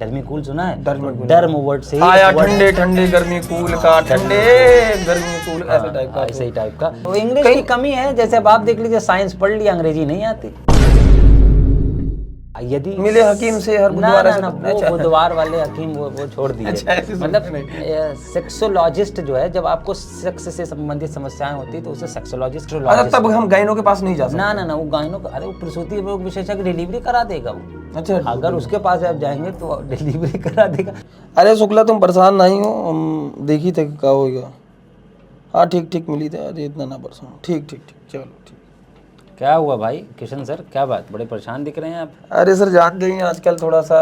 Dermi cool सुना है? Dermi डर्म word से आया ठंडे ठंडे गर्मी कूल का, ठंडे गर्मी कूल, ऐसे टाइप का। ऐसे ही टाइप का। तो इंग्लिश की कमी है, जैसे अब आप देख लीजिए साइंस पढ़ लिया, अंग्रेजी नहीं आती। यदि मिले हकीम से हर बुधवार ना वो बुधवार वाले हकीम वो छोड़ दिए। अच्छा, मतलब सेक्सोलॉजिस्ट जो है, जब आपको सेक्स से संबंधित समस्याएं होती है तो उसे सेक्सोलॉजिस्ट। अच्छा, तब हम गाइनो के पास नहीं जा सकते? ना वो गाइनो, अरे वो प्रसूति रोग विशेषज्ञ डिलीवरी करा देगा वो। अच्छा, अगर उसके पास आप जाएंगे तो डिलीवरी करा देगा। अरे शुक्ला तुम परेशान नहीं हो, हम देखी थे क्या होगा। हाँ ठीक मिली थे, अरे इतना ना परेशान। ठीक चलो ठीक। क्या हुआ भाई किशन सर, क्या बात, बड़े परेशान दिख रहे हैं आप? अरे सर जानते ही आजकल थोड़ा सा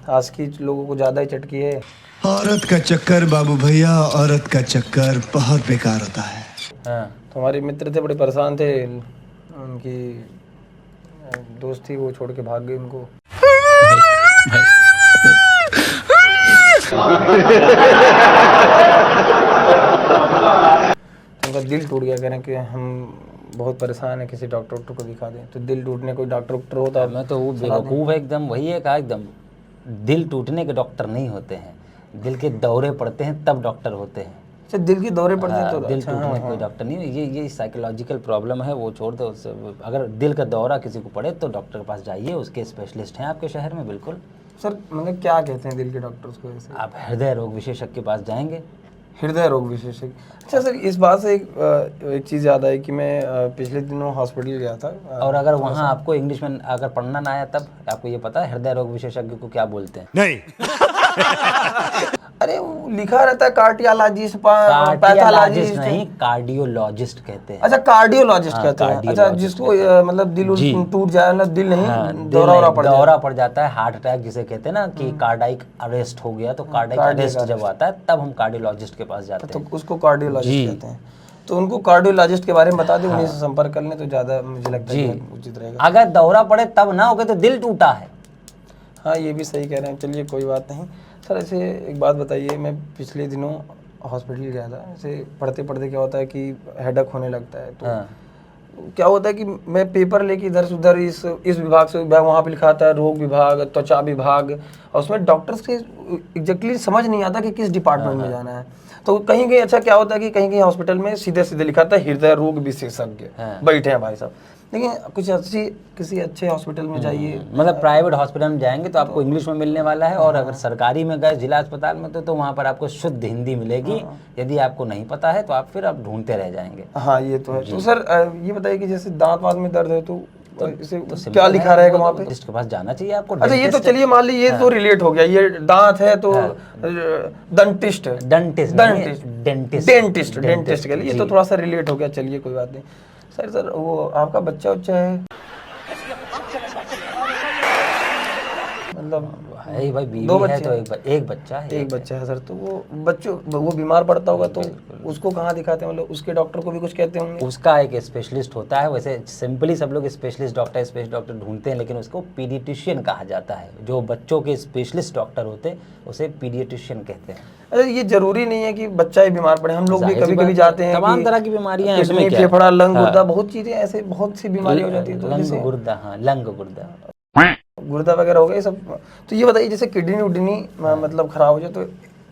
आज की लोगों को ज़्यादा ही चटकी है। औरत का चक्कर बाबू भैया, औरत का चक्कर बहुत बेकार होता है। हाँ। तो हमारे मित्र थे, बड़े परेशान थे, उनकी दोस्त थी, वो छोड़ के भाग गई उनको। उनका दिल टूट गया, कहने कि हम बहुत परेशान है, किसी डॉक्टर को दिखा दें। तो दिल टूटने कोई डॉक्टर होता है? मैं तो वो बेवकूफ़ है एकदम, वही है कहा एकदम। दिल टूटने के डॉक्टर नहीं होते हैं, दिल के दौरे पड़ते हैं तब डॉक्टर होते हैं। अच्छा, दिल के दौरे पड़ते हैं तो दिल टूटने कोई डॉक्टर नहीं है, ये साइकोलॉजिकल प्रॉब्लम है, वो छोड़ दो उससे। अगर दिल का दौरा किसी को पड़े तो डॉक्टर के पास जाइए, उसके स्पेशलिस्ट हैं आपके शहर में। बिल्कुल सर, मतलब क्या कहते हैं दिल के डॉक्टर्स को ऐसे? आप हृदय रोग विशेषज्ञ के पास जाएंगे। हृदय रोग विशेषज्ञ? अच्छा सर, इस बात से एक चीज़ याद आई कि मैं पिछले दिनों हॉस्पिटल गया था। और अगर वहाँ आपको इंग्लिश में अगर पढ़ना ना आया, तब आपको ये पता है हृदय रोग विशेषज्ञ को क्या बोलते हैं? नहीं। अरे वो लिखा रहता है कार्डियोलॉजिस्ट, कार्डियोलॉजिस्ट नहीं, कार्डियोलॉजिस्ट कहते हैं। अच्छा, कार्डियोलॉजिस्ट कहते हैं। अच्छा, जिसको मतलब दिल टूट जाए ना, दिल नहीं दौरा पड़ जाता है, हार्ट अटैक जिसे कहते हैं ना, कि कार्डियक अरेस्ट हो गया, तो कार्डियक अरेस्ट जब आता है तब हम कार्डियोलॉजिस्ट के पास जाते हैं, तो उसको कार्डियोलॉजिस्ट कहते हैं। तो उनको कार्डियोलॉजिस्ट के बारे में बता दें, उन्हीं से संपर्क कर लें तो ज़्यादा मुझे लगता है उचित रहेगा। अगर दौरा पड़े तब ना हो गए तो दिल टूटा है। हाँ, ये भी सही कह रहे हैं। चलिए कोई बात नहीं सर। ऐसे एक बात बताइए, मैं पिछले दिनों हॉस्पिटल गया था। ऐसे पढ़ते पढ़ते क्या होता है कि हेडेक होने लगता है। तो क्या होता है कि मैं पेपर लेके इधर से उधर, इस विभाग से विभाग, वहाँ पे लिखा आता है रोग विभाग, त्वचा विभाग, और उसमें डॉक्टर्स के एग्जैक्टली समझ नहीं आता कि किस डिपार्टमेंट में जाना है। तो कहीं कहीं अच्छा क्या होता है कि कहीं हॉस्पिटल में सीधे सीधे लिखा था हृदय रोग विशेषज्ञ, बैठे हैं भाई साहब। लेकिन कुछ किसी अच्छे हॉस्पिटल में जाइए, मतलब प्राइवेट हॉस्पिटल में जाएंगे तो आपको इंग्लिश में मिलने वाला है, और अगर सरकारी में गए जिला अस्पताल में तो वहाँ पर आपको शुद्ध हिंदी मिलेगी। यदि आपको नहीं पता है तो आप ढूंढते रह जाएंगे। हाँ, ये तो है। तो सर ये बताइए कि जैसे दांत में दर्द है तो इसे क्या लिखा रहेगा वहाँ पे? डेंटिस्ट के पास जाना चाहिए आपको। अच्छा, ये तो चलिए मान लीजिए ये तो रिलेट हो गया, ये दांत है तो डेंटिस्ट के लिए ये तो थोड़ा सा रिलेट हो गया। चलिए कोई बात नहीं। सर वो आपका बच्चा है मतलब? है भाई, बीवी है तो एक बच्चा है। एक बच्चा है सर। तो वो बीमार पड़ता होगा तो उसको कहाँ दिखाते हैं? मतलब उसके डॉक्टर को भी कुछ कहते होंगे? उसका एक स्पेशलिस्ट होता है। वैसे सिंपली सब लोग स्पेशलिस्ट डॉक्टर ढूंढते हैं, लेकिन उसको पीडियाट्रिशियन कहा जाता है। जो बच्चों के स्पेशलिस्ट डॉक्टर होते हैं उसे पीडियाट्रिशियन कहते हैं। अरे ये जरूरी नहीं है कि बच्चा ही बीमार पड़े, हम लोग भी कभी कभी जाते हैं, तमाम तरह की बीमारियां हैं इसमें, फेफड़ा, लंग, गुर्दा, बहुत चीजें ऐसे, बहुत सी बीमारी हो जाती है। तो लंग गुर्दा वगैरह हो गए सब। तो ये बताइए, जैसे किडनी मतलब खराब हो जाए तो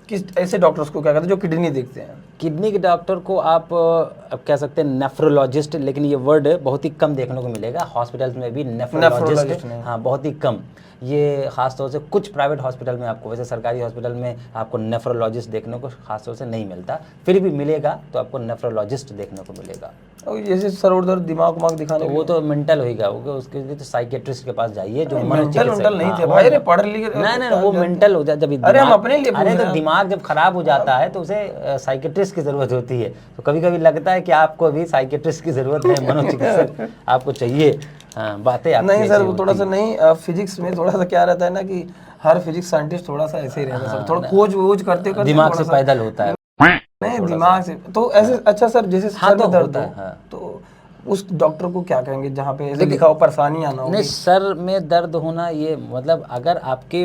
किस ऐसे डॉक्टर्स को क्या कहते हैं जो किडनी देखते हैं? किडनी के डॉक्टर को आप कह सकते हैं नेफ्रोलॉजिस्ट, लेकिन ये वर्ड बहुत ही कम देखने को मिलेगा हॉस्पिटल्स में भी। नेफ्रोलॉजिस्ट हाँ, बहुत ही कम। ये खासतौर से कुछ प्राइवेट हॉस्पिटल में आपको, वैसे सरकारी हॉस्पिटल में आपको नेफ्रोलॉजिस्ट देखने को खासतौर से नहीं मिलता, फिर भी मिलेगा तो आपको नेफ्रोलॉजिस्ट देखने को मिलेगा। और जैसे सर उधर दिमाग दिखाने तो वो तो मेंटल होगा, उसके लिए तो साइकेट्रिस्ट के पास जाइए जो मेंटल नहीं थे भाई, पढ़ लिखे नहीं वो मेंटल हो जाए जब। अरे हम अपने लिए अरे तो दिमाग जब खराब हो जाता है तो उसे साइकेट्रिस्ट की जरूरत होती है। तो कभी कभी लगता है कि आपको भी साइकेट्रिस्ट की जरूरत है, मनोचिकित्सक आपको चाहिए। हाँ, बातें नहीं सर, वो थोड़ा सा नहीं, फिजिक्स में थोड़ा सा क्या रहता है ना कि हर फिजिक्स साइंटिस्ट थोड़ा सा ऐसे ही रहता है, थोड़ा खोज करते दिमाग से पैदल होता है, नहीं दिमाग से तो ऐसे। अच्छा सर, जैसे सर में दर्द है तो उस डॉक्टर को क्या कहेंगे जहाँ पे ऐसे लिखा हो परेशानी आना हो? नहीं, सर में दर्द होना ये मतलब अगर आपके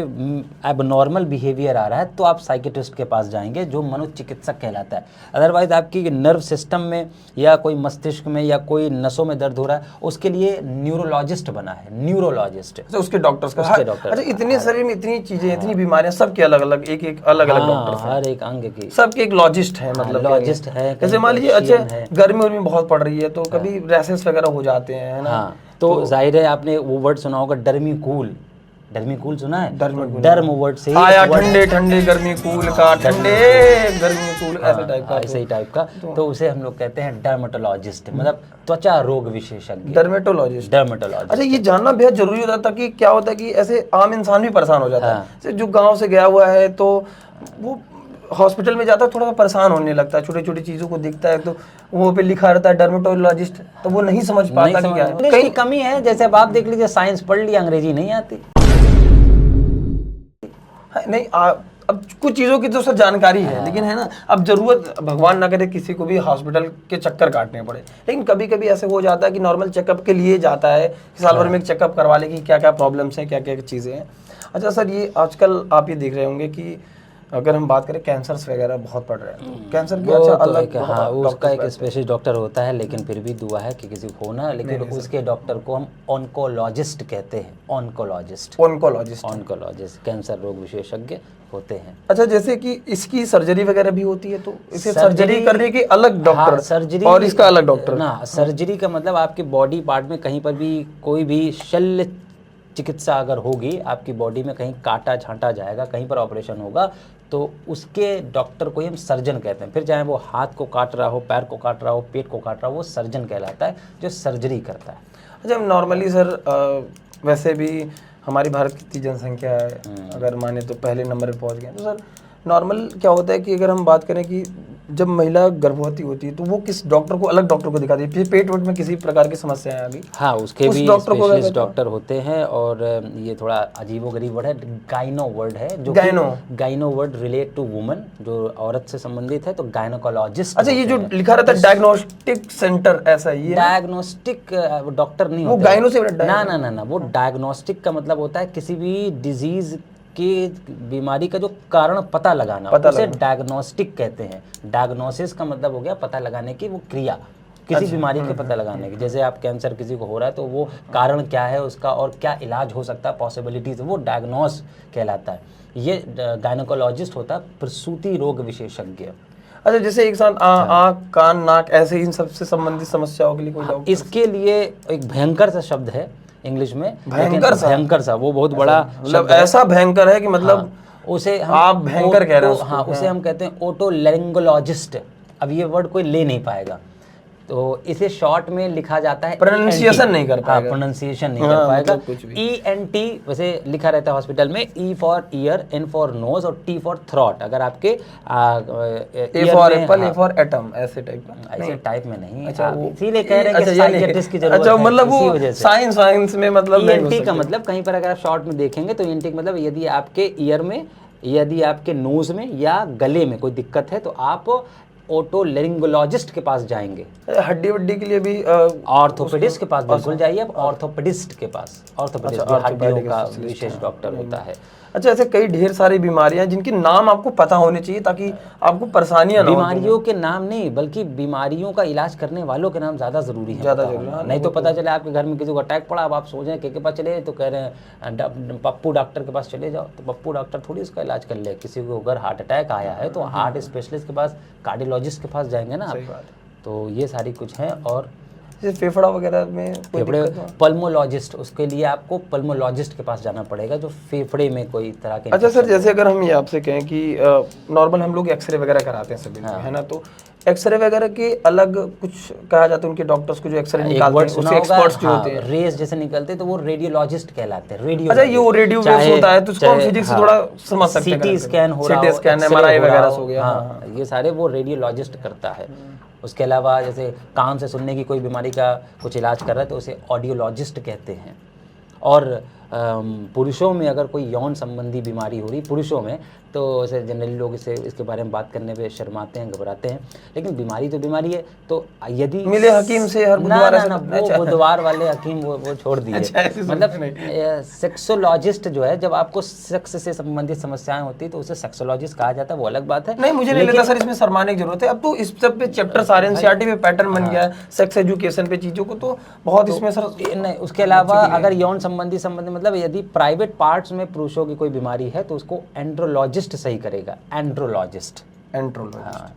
एबनॉर्मल बिहेवियर आ रहा है तो आप साइकेट्रिस्ट के पास जाएंगे जो मनोचिकित्सक कहलाता है। अदरवाइज आपकी नर्व सिस्टम में या कोई मस्तिष्क में या कोई नसों में दर्द हो रहा है उसके लिए न्यूरोलॉजिस्ट बना है, न्यूरोलॉजिस्ट। अच्छा, उसके डॉक्टर्स का उसके डॉक्टर। अच्छा, इतने शरीर में इतनी चीजें, इतनी बीमारियां, सबके अलग अलग एक अलग अलग डॉक्टर, हर एक अंग की सबके एक लॉजिस्ट है, मतलब लॉजिस्ट है। जैसे मान लीजिए अच्छा गर्मी उर्मी बहुत पड़ रही है तो कभी रैशेस वगैरह हो जाते हैं, है ना? हाँ, तो जाहिर है आपने वो वर्ड सुना होगा डर्मीकूल। डर्मीकूल सुना है? डर्म वर्ड से आया ठंडे ठंडे गर्मी कूल का, ठंडे गर्मी कूल, ऐसे टाइप का, ऐसे ही टाइप का। तो उसे हम लोग कहते हैं डर्मेटोलॉजिस्ट, मतलब त्वचा रोग विशेषज्ञ, डर्मेटोलॉजिस्ट। डर्मेटोलॉजिस्ट। अच्छा, ये जानना बेहद जरूरी होता है ताकि क्या होता है कि ऐसे आम इंसान भी परेशान हो जाता है। जैसे जो गांव से गया हुआ है तो वो हॉस्पिटल में जाता है, थोड़ा सा परेशान होने लगता है, छोटी छोटी चीजों को दिखता है तो वो पे लिखा रहता है डर्मेटोलॉजिस्ट, तो वो नहीं समझ पाता कि क्या है। कहीं कमी है, जैसे अब आप देख लीजिए साइंस पढ़ लिया, अंग्रेजी नहीं आती। नहीं अब कुछ चीज़ों की तो सर जानकारी है, लेकिन है ना, अब जरूरत भगवान ना करे किसी को भी हॉस्पिटल के चक्कर काटने पड़े, लेकिन कभी कभी ऐसे हो जाता है कि नॉर्मल चेकअप के लिए जाता है कि साल भर में एक चेकअप करवा ले कि क्या क्या प्रॉब्लम्स हैं, क्या क्या चीज़ें हैं। अच्छा सर, ये आजकल आप ये देख रहे होंगे कि अगर हम बात करें कैंसर्स वगैरह बहुत पड़ रहे हैं, कैंसर की अच्छा तो अलग, हाँ, उसका एक स्पेशलिस्ट डॉक्टर होता है, लेकिन फिर भी दुआ है कि किसी को होना, लेकिन उसके डॉक्टर को हम ऑन्कोलॉजिस्ट कहते हैं। ऑन्कोलॉजिस्ट कैंसर रोग विशेषज्ञ होते हैं। अच्छा, जैसे कि इसकी सर्जरी वगैरह भी होती है तो इसे सर्जरी करने के अलग डॉक्टर, सर्जरी और इसका अलग डॉक्टर ना। सर्जरी का मतलब आपके बॉडी पार्ट में कहीं पर भी कोई भी शल्य चिकित्सा अगर होगी, आपकी बॉडी में कहीं काटा छांटा जाएगा, कहीं पर ऑपरेशन होगा, तो उसके डॉक्टर को ही हम सर्जन कहते हैं। फिर चाहे वो हाथ को काट रहा हो, पैर को काट रहा हो, पेट को काट रहा हो, वो सर्जन कहलाता है जो सर्जरी करता है। अच्छा, नॉर्मली सर वैसे भी हमारी भारत की इतनी जनसंख्या है, अगर माने तो पहले नंबर पे पहुंच गए, तो सर नॉर्मल क्या होता है कि अगर हम बात करें कि जब महिला गर्भवती होती है तो वो किस डॉक्टर को, अलग डॉक्टर को दिखाती है, फिर पेट वेट में किसी प्रकार की समस्याएं आ गई, हाँ, उसके भी स्पेशलिस्ट डॉक्टर होते हैं। और ये थोड़ा अजीबोगरीब वर्ड है, गाइनो वर्ड है, जो gyno word relate to woman, जो औरत से संबंधित है, तो गायनोकोलॉजिस्ट। अच्छा, ये जो लिखा रहता है डायग्नोस्टिक सेंटर, ऐसा ही है? डायग्नोस्टिक डॉक्टर नहीं वो होता, गाइनो से ना, वो डायग्नोस्टिक का मतलब होता है किसी भी डिजीज की बीमारी का जो कारण पता लगाना, उसे डायग्नोस्टिक कहते हैं। डायग्नोसिस का मतलब हो गया पता लगाने की वो क्रिया, किसी बीमारी के पता लगाने की। जैसे आप कैंसर किसी को हो रहा है तो वो कारण क्या है उसका और क्या इलाज हो सकता है, पॉसिबिलिटीज, वो डायग्नोस कहलाता है। ये गायनोकोलॉजिस्ट होता है प्रसूति रोग विशेषज्ञ। अच्छा, जैसे एक साथ आँख कान नाक ऐसे इन सबसे संबंधित समस्याओं के लिए कोई डॉक्टर? इसके लिए एक भयंकर सा शब्द है इंग्लिश में, भयंकर सा, वो बहुत बड़ा मतलब ऐसा भयंकर है कि मतलब उसे हम आप भयंकर कह रहे हैं। हाँ, उसे हम कहते हैं ओटोलैरिंगोलॉजिस्ट। अब ये वर्ड कोई ले नहीं पाएगा, तो इसे शॉर्ट में लिखा जाता है, प्रोनाउंसिएशन नहीं कर पाएगा, प्रोनाउंसिएशन नहीं कर पाएगा। ENT वैसे लिखा रहता है हॉस्पिटल में, E for year, N for knows और T फॉर थ्रॉट। अगर आपके A for Apple, A for atom, ऐसे टाइप का, ऐसे टाइप में नहीं। अच्छा, इसीलिए कह रहे हैं कि साइकियाट्रिस्ट की जरूरत है। अच्छा, मतलब वो साइंस में मतलब ENT का मतलब कहीं पर अगर आप शॉर्ट में देखेंगे तो ENT का मतलब यदि आपके ईयर में, यदि आपके नोज में या गले में कोई दिक्कत है तो आप ओटोलैरिंगोलॉजिस्ट के पास जाएंगे। हड्डी वड्डी के लिए भी ऑर्थोपेडिस्ट के पास बिल्कुल जाइए। अब ऑर्थोपेडिस्ट के पास, ऑर्थोपेडिस्ट हड्डियों का विशेष डॉक्टर होता है। अच्छा, ऐसे कई ढेर सारी बीमारियां जिनके नाम आपको पता होने चाहिए ताकि आपको परेशानियां ना हो। बीमारियों के नाम नहीं, बल्कि बीमारियों का इलाज करने वालों के नाम ज्यादा जरूरी है। ज्यादा जरूरी है, नहीं तो पता चले आपके घर में किसी को अटैक पड़ा, अब आप सोचें के पास चले तो कह रहे हैं पप्पू डॉक्टर के पास चले जाओ, तो पप्पू डॉक्टर थोड़ी उसका इलाज कर ले। किसी को अगर हार्ट अटैक आया है तो हार्ट स्पेशलिस्ट के पास, कार्डियोलॉजिस्ट के पास जाएंगे ना। तो ये सारी कुछ है। और फेफड़ा वगैरह में फेफड़े, पल्मोलॉजिस्ट, उसके लिए आपको पल्मोलॉजिस्ट के पास जाना पड़ेगा जो फेफड़े में कोई तरह के। अच्छा सर, जैसे अगर हम ये आपसे कहें कि नॉर्मल हम लोग एक्सरे वगैरह कराते हैं सभी, है ना, तो एक्सरे वगैरह के अलग कुछ कहा जाता है उनके डॉक्टर्स को जो एक्सरे निकालते हैं, उसके एक्सपर्ट्स जो होते हैं, रेज जैसे निकलते हैं तो वो रेडियोलॉजिस्ट कहलाते हैं। रेडियो, अच्छा, ये वो रेडियो वेव्स होता है तो उसको हम फिजिक्स से थोड़ा समझ सकते हैं। सीटी स्कैन हो रहा है, सीटी स्कैन, MRI वगैरह हो गया, हाँ, ये सारे वो रेडियोलॉजिस्ट करता है। उसके अलावा जैसे कान से सुनने की कोई बीमारी का कुछ इलाज कर रहा है तो उसे ऑडियोलॉजिस्ट कहते हैं। और पुरुषों में अगर कोई यौन संबंधी बीमारी हो रही पुरुषों में, तो ऐसे जनरली लोग इसके बारे में बात करने पे शर्माते हैं, घबराते हैं, लेकिन बीमारी तो बीमारी है। तो यदि मिले हकीम से हर बुधवार ना वो बुधवार वाले हकीम वो छोड़ दिए। मतलब सेक्सोलॉजिस्ट जो है, जब आपको सेक्स से संबंधित समस्याएं होती है तो उसे सेक्सोलॉजिस्ट कहा जाता है, वो अलग बात है। नहीं, मुझे नहीं लगता सर इसमें शर्माने की जरूरत है। अब तो इस सब पे चैप्टर सारे एनसीईआरटी पे पैटर्न बन गया है, सेक्स एजुकेशन पे चीजों को, तो बहुत इसमें सर नहीं। उसके अलावा अगर यौन संबंधी मतलब यदि प्राइवेट पार्ट्स में पुरुषों की कोई बीमारी है तो उसको एंड्रोलॉजिस्ट सही करेगा, एंड्रोलॉजिस्ट। हाँ,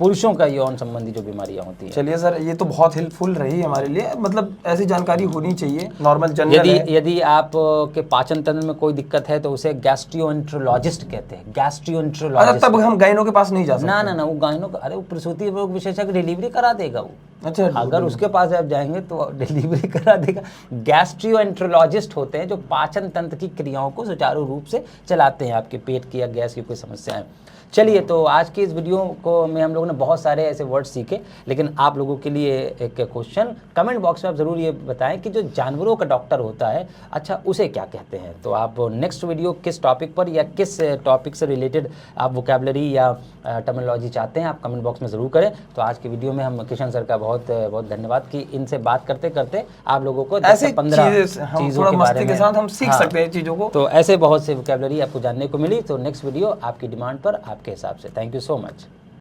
पुरुषों का यौन संबंधी जो बीमारियां होती हैं। चलिए सर, ये तो बहुत हेल्पफुल रही हमारे लिए, मतलब ऐसी जानकारी होनी चाहिए, नॉर्मल जनरल यदि आप के पाचन तंत्र में कोई दिक्कत है तो उसे गैस्ट्रोएंट्रोलॉजिस्ट कहते हैं, गैस्ट्रोएंट्रोलॉजिस्ट। तब हम गायनों के पास नहीं जा सकते? ना, वो गायनों का, अरे वो प्रसूति रोग विशेषज्ञ डिलीवरी करा देगा वो। अच्छा, अगर उसके पास आप जाएंगे तो डिलीवरी करा देगा। गैस्ट्रोएंट्रोलॉजिस्ट होते हैं जो पाचन तंत्र की क्रियाओं को सुचारू रूप से चलाते हैं, आपके पेट की या गैस की कोई समस्या है। चलिए, तो आज की इस वीडियो को में हम लोगों ने बहुत सारे ऐसे वर्ड सीखे, लेकिन आप लोगों के लिए एक क्वेश्चन, कमेंट बॉक्स में आप ज़रूर ये बताएं कि जो जानवरों का डॉक्टर होता है, अच्छा उसे क्या कहते हैं। तो आप नेक्स्ट वीडियो किस टॉपिक पर या किस टॉपिक से रिलेटेड आप वोकैबुलरी या टर्मिनोलॉजी चाहते हैं, आप कमेंट बॉक्स में ज़रूर करें। तो आज की वीडियो में हम किशन सर का बहुत बहुत धन्यवाद कि इनसे बात करते करते आप लोगों को 10-15 चीज़ों के बारे में हम सीख सकते हैं चीज़ों को। तो ऐसे बहुत से वोकैबुलरी आपको जानने को मिली। तो नेक्स्ट वीडियो आपकी डिमांड पर, आपके हिसाब से। Thank you so much.